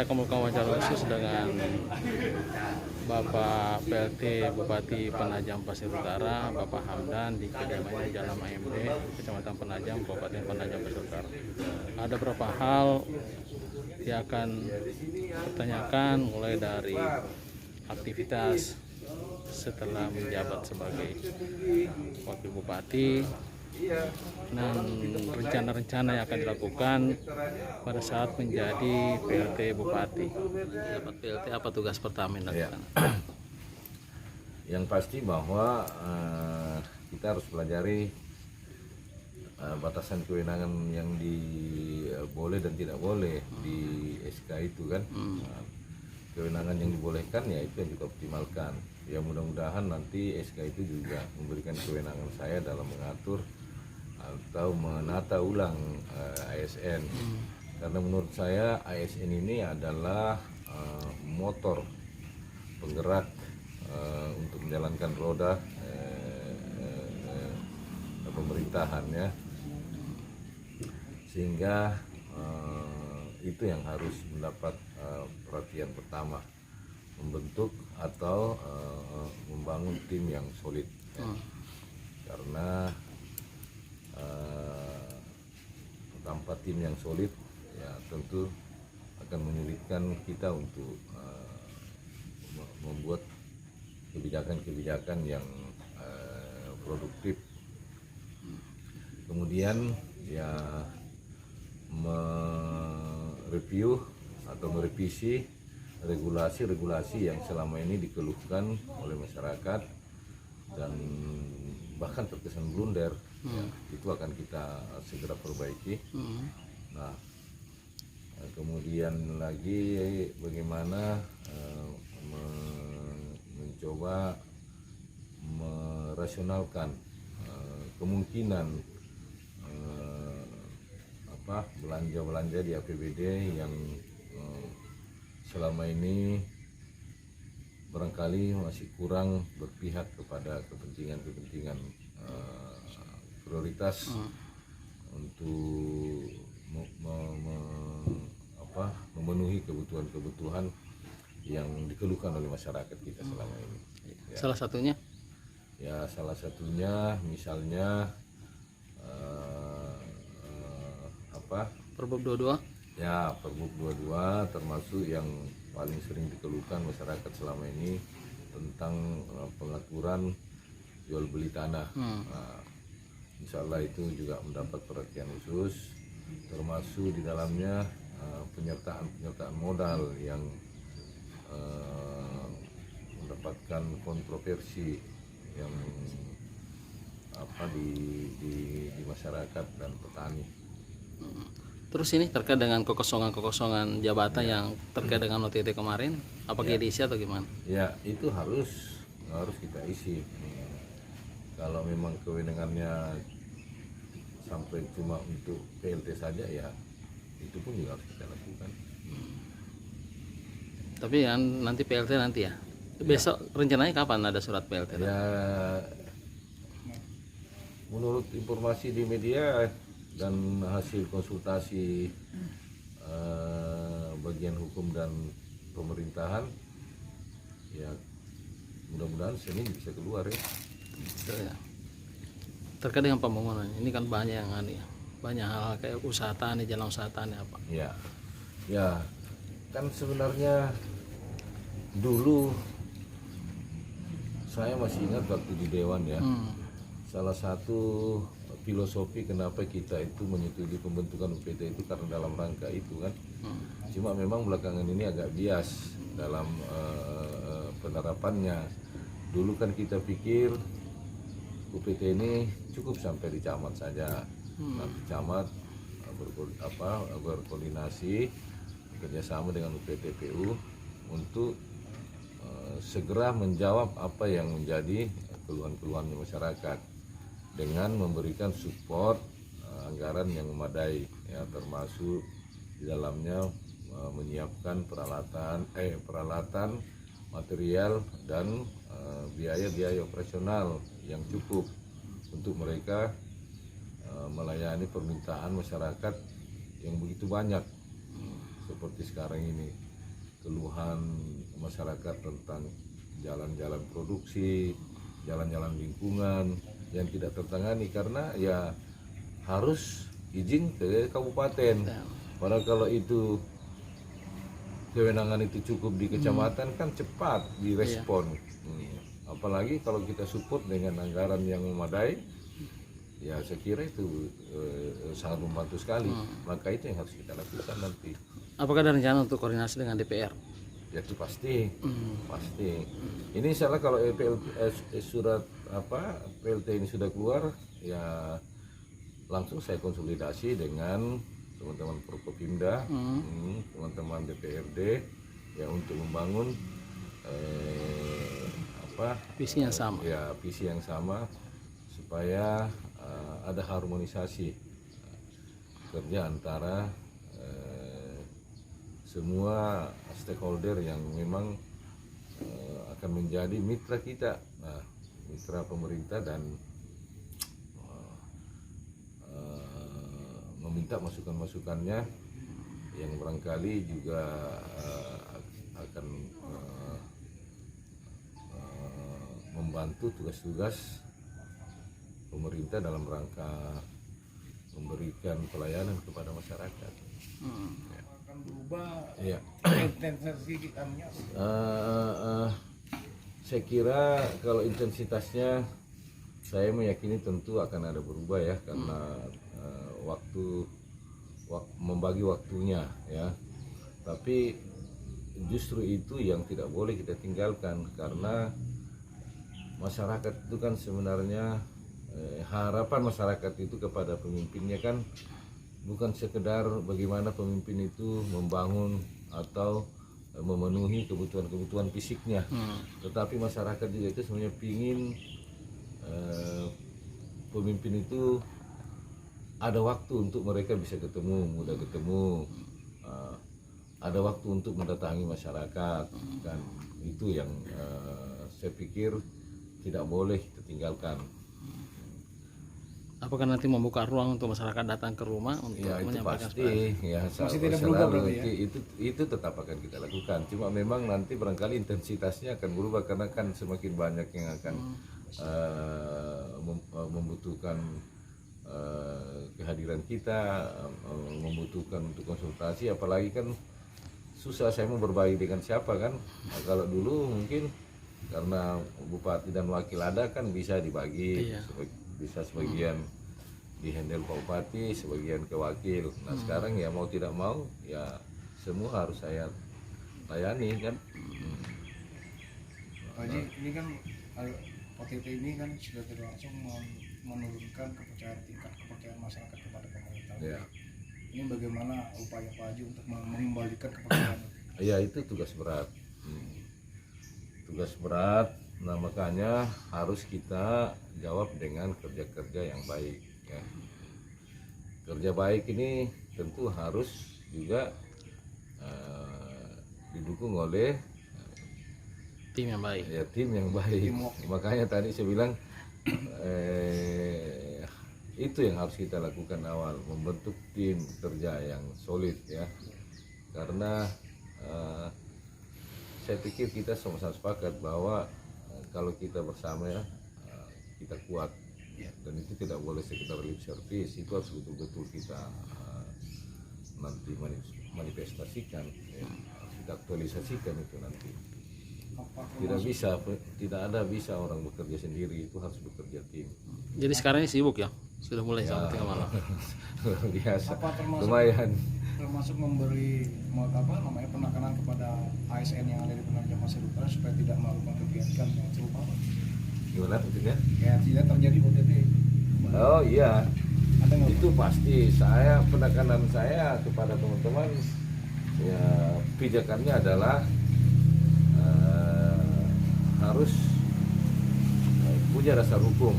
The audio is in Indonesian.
saya akan melakukan wawancara khusus dengan Bapak PLT Bupati Penajam Pasir Utara, Bapak Hamdan di kediamannya Jalan AMD, Kecamatan Penajam, Kabupaten Penajam Pasir Utara. Ada beberapa hal yang akan ditanyakan, mulai dari aktivitas setelah menjabat sebagai Wakil Bupati dan rencana-rencana yang akan dilakukan pada saat menjadi PLT Bupati. Dapat PLT, apa tugas pertama yang dilakukan? Yang pasti bahwa kita harus pelajari batasan kewenangan yang boleh dan tidak boleh di SK itu kan. Kewenangan yang dibolehkan ya itu yang kita optimalkan. Ya mudah-mudahan nanti SK itu juga memberikan kewenangan saya dalam mengatur atau menata ulang ASN. Karena menurut saya ASN ini adalah motor penggerak untuk menjalankan roda pemerintahan ya. Sehingga itu yang harus mendapat perhatian pertama, membentuk atau membangun tim yang solid ya. Karena tanpa tim yang solid ya tentu akan menyulitkan kita untuk membuat kebijakan-kebijakan yang produktif. Kemudian ya mereview atau merevisi regulasi-regulasi yang selama ini dikeluhkan oleh masyarakat dan bahkan terkesan blunder, ya, itu akan kita segera perbaiki. Nah, kemudian lagi bagaimana mencoba merasionalkan kemungkinan belanja-belanja di APBD yang selama ini barangkali masih kurang berpihak kepada kepentingan-kepentingan prioritas untuk memenuhi kebutuhan-kebutuhan yang dikeluhkan oleh masyarakat kita selama ini. Ya. Salah satunya? Ya, salah satunya misalnya Perbub 22? Ya, Perbub 22 termasuk yang paling sering dikeluhkan masyarakat selama ini tentang pengaturan jual beli tanah. Nah, insya Allah itu juga mendapat perhatian khusus, termasuk di dalamnya penyertaan modal yang mendapatkan kontroversi yang di masyarakat dan petani. Terus ini terkait dengan kekosongan jabatan yang terkait dengan OTT kemarin, apakah diisi atau gimana? Ya, itu harus kita isi. Kalau memang kewenangannya sampai cuma untuk PLT saja ya itu pun juga harus kita lakukan. Tapi yang nanti PLT nanti ya? Besok rencananya kapan ada surat PLT? Ya, menurut informasi di media dan hasil konsultasi bagian hukum dan pemerintahan, ya mudah-mudahan Senin bisa keluar ya. Terkait dengan pembangunan ini kan banyak yang banyak hal kayak usaha tani, jalan usaha tani apa? Ya kan sebenarnya dulu saya masih ingat waktu di Dewan ya, salah satu filosofi kenapa kita itu menyetujui pembentukan UPT itu karena dalam rangka itu kan. Cuma memang belakangan ini agak bias dalam penerapannya. Dulu kan kita pikir UPT ini cukup sampai di camat saja. Nanti camat berkoordinasi kerjasama dengan UPTPU untuk segera menjawab apa yang menjadi keluhan-keluhan masyarakat dengan memberikan support anggaran yang memadai ya, termasuk di dalamnya menyiapkan peralatan material dan biaya-biaya operasional yang cukup untuk mereka melayani permintaan masyarakat yang begitu banyak seperti sekarang ini. keluhan masyarakat tentang jalan-jalan produksi, jalan-jalan lingkungan yang tidak tertangani karena ya harus izin ke kabupaten. Padahal kalau itu kewenangan itu cukup di kecamatan kan cepat direspon. Apalagi kalau kita support dengan anggaran yang memadai, ya saya kira itu sangat membantu sekali. Maka itu yang harus kita lakukan nanti. Apakah ada rencana untuk koordinasi dengan DPR? Ya itu pasti, pasti. Ini salah kalau surat PLT ini sudah keluar, ya langsung saya konsolidasi dengan teman-teman Prokopimda, teman-teman DPRD, ya untuk membangun visi yang sama. Ya visi yang sama supaya ada harmonisasi kerja antara semua stakeholder yang memang akan menjadi mitra kita, mitra pemerintah, dan meminta masukan-masukannya yang barangkali juga akan membantu tugas-tugas pemerintah dalam rangka memberikan pelayanan kepada masyarakat. Akan berubah Ya. intensitasnya. Saya kira kalau intensitasnya saya meyakini tentu akan ada berubah ya, karena membagi waktunya ya. Tapi justru itu yang tidak boleh kita tinggalkan, karena masyarakat itu kan sebenarnya harapan masyarakat itu kepada pemimpinnya kan bukan sekedar bagaimana pemimpin itu membangun atau memenuhi kebutuhan-kebutuhan fisiknya, tetapi masyarakat juga itu sebenarnya ingin pemimpin itu ada waktu untuk mereka bisa ketemu, mudah ketemu, ada waktu untuk mendatangi masyarakat, dan itu yang saya pikir tidak boleh ditinggalkan. Apakah nanti membuka ruang untuk masyarakat datang ke rumah untuk Ya itu menyampaikan pasti, ya Masih tidak berubah berarti ya? itu tetap akan kita lakukan. Cuma memang nanti barangkali intensitasnya akan berubah karena kan semakin banyak yang akan membutuhkan kehadiran kita, membutuhkan untuk konsultasi. Apalagi kan susah saya mau berbagi dengan siapa kan. Nah, kalau dulu mungkin karena bupati dan wakil ada kan bisa dibagi. Iya. Bisa sebagian dihandle Pak Bupati, sebagian ke wakil. Nah sekarang ya mau tidak mau ya semua harus saya layani kan. Pak Haji, ini kan OTT ini kan sudah tidak langsung menurunkan tingkat kepercayaan masyarakat kepada pemerintah. Ya. Ini bagaimana upaya Pak Haji untuk mengembalikan kepercayaan itu? Ya itu tugas berat. Tugas berat. Nah makanya harus kita jawab dengan kerja-kerja yang baik ya. Kerja baik ini tentu harus juga didukung oleh tim yang baik. ya tim yang baik. Makanya tadi saya bilang itu yang harus kita lakukan awal, membentuk tim kerja yang solid ya. Karena saya pikir kita sama-sama sepakat bahwa kalau kita bersama ya kita kuat, dan itu tidak boleh sekedar lip service, itu harus betul-betul kita nanti manifestasikan ya. Kita aktualisasikan itu nanti. Tidak ada bisa orang bekerja sendiri, itu harus bekerja tim. Jadi sekarang ini sibuk ya, sudah mulai sampai tengah malam. Luar biasa, Apa lumayan. termasuk memberi penekanan kepada ASN yang ada di Penajam Pasir Utara supaya tidak melakukan kegiatan yang serupa, Pak? Gimana maksudnya? Ya tidak terjadi OTT. Oh iya, Ada nggak, Pak? itu pasti. Penekanan saya kepada teman-teman ya, pijakannya adalah harus punya dasar hukum.